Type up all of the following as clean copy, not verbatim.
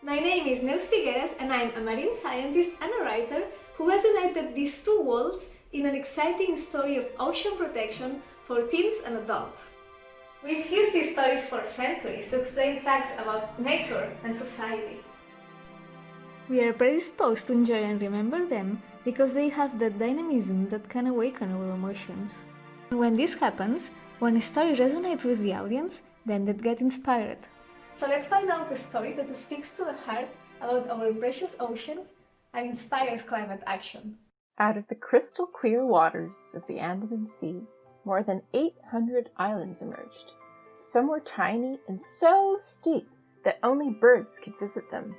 My name is Neus Figueras and I'm a marine scientist and a writer who has united these two worlds in an exciting story of ocean protection for teens and adults. We've used these stories for centuries to explain facts about nature and society. We are predisposed to enjoy and remember them because they have that dynamism that can awaken our emotions. And when this happens, when a story resonates with the audience, then they get inspired. So let's find out the story that speaks to the heart about our precious oceans and inspires climate action. Out of the crystal clear waters of the Andaman Sea, more than 800 islands emerged. Some were tiny and so steep that only birds could visit them.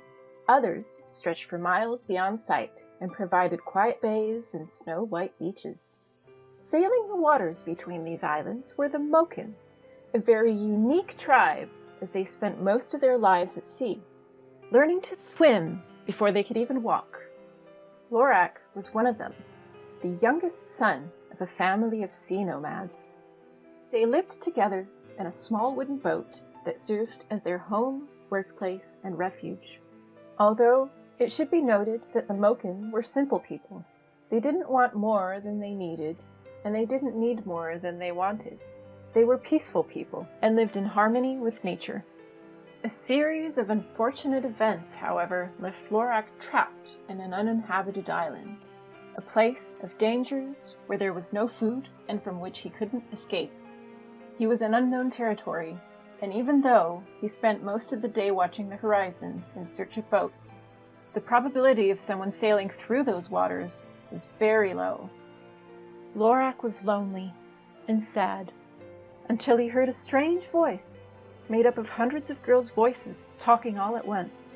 Others stretched for miles beyond sight and provided quiet bays and snow-white beaches. Sailing the waters between these islands were the Moken, a very unique tribe as they spent most of their lives at sea, learning to swim before they could even walk. Lorac was one of them, the youngest son of a family of sea nomads. They lived together in a small wooden boat that served as their home, workplace, and refuge. Although it should be noted that the Moken were simple people. They didn't want more than they needed, and they didn't need more than they wanted. They were peaceful people and lived in harmony with nature. A series of unfortunate events, however, left Lorac trapped in an uninhabited island, a place of dangers where there was no food and from which he couldn't escape. He was in unknown territory, and even though he spent most of the day watching the horizon in search of boats, the probability of someone sailing through those waters was very low. Lorac was lonely and sad until he heard a strange voice made up of hundreds of girls' voices talking all at once.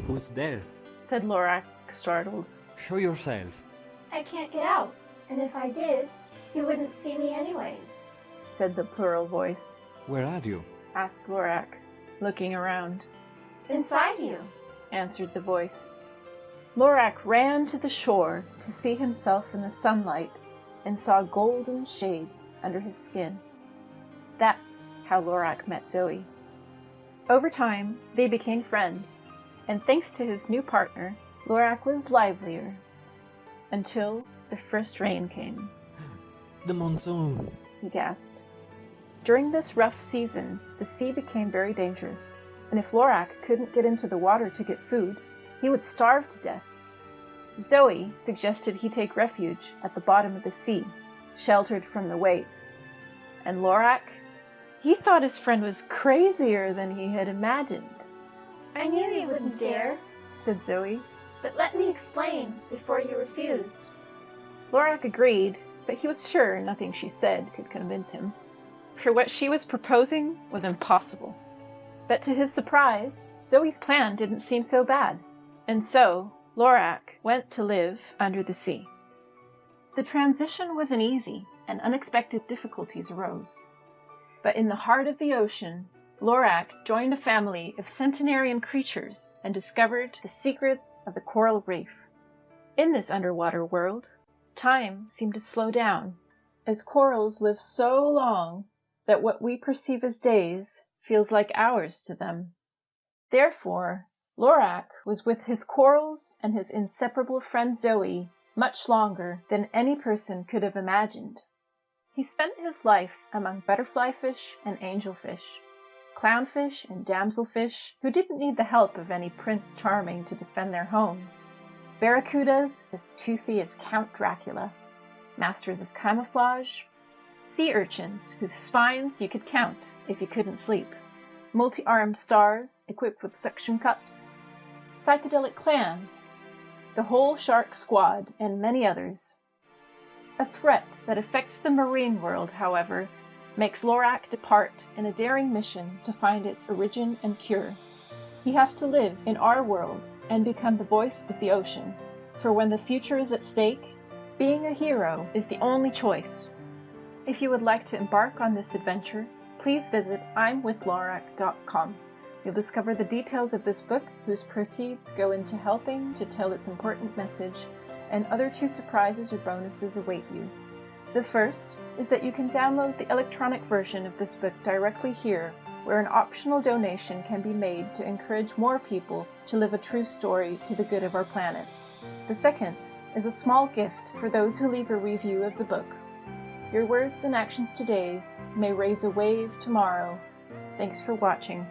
"Who's there?" said Lorac, startled. "Show yourself." "I can't get out, and if I did, you wouldn't see me anyways," said the plural voice. "Where are you?" asked Lorac, looking around. "Inside you." answered the voice. Lorac ran to the shore to see himself in the sunlight and saw golden shades under his skin. That's how Lorac met Zoe. Over time, they became friends, and thanks to his new partner, Lorac was livelier, until the first rain came. "The monsoon!" he gasped. During this rough season, the sea became very dangerous, and if Lorac couldn't get into the water to get food, he would starve to death. Zoe suggested he take refuge at the bottom of the sea, sheltered from the waves. And Lorac? He thought his friend was crazier than he had imagined. "I knew you wouldn't dare," said Zoe. "but let me explain before you refuse." Lorac agreed, but he was sure nothing she said could convince him, for what she was proposing was impossible. But to his surprise, Zoe's plan didn't seem so bad, and so Lorac went to live under the sea. The transition wasn't easy, and unexpected difficulties arose. But in the heart of the ocean, Lorac joined a family of centenarian creatures and discovered the secrets of the coral reef. In this underwater world, time seemed to slow down, as corals live so long that what we perceive as days feels like hours to them. Therefore, Lorac was with his corals and his inseparable friend Zoe much longer than any person could have imagined. He spent his life among butterfly fish and angelfish, clownfish and damselfish who didn't need the help of any Prince Charming to defend their homes, barracudas as toothy as Count Dracula, masters of camouflage, sea urchins whose spines you could count if you couldn't sleep, multi-armed stars equipped with suction cups, psychedelic clams, the whole shark squad, and many others. A threat that affects the marine world, however, makes Lorac depart in a daring mission to find its origin and cure. He has to live in our world and become the voice of the ocean, for when the future is at stake, being a hero is the only choice. If you would like to embark on this adventure, please visit imwithlorac.com. You'll discover the details of this book, whose proceeds go into helping to tell its important message, and other 2 surprises or bonuses await you. The first is that you can download the electronic version of this book directly here where an optional donation can be made to encourage more people to live a true story to the good of our planet. The second is a small gift for those who leave a review of the book. Your words and actions today may raise a wave tomorrow. Thanks for watching.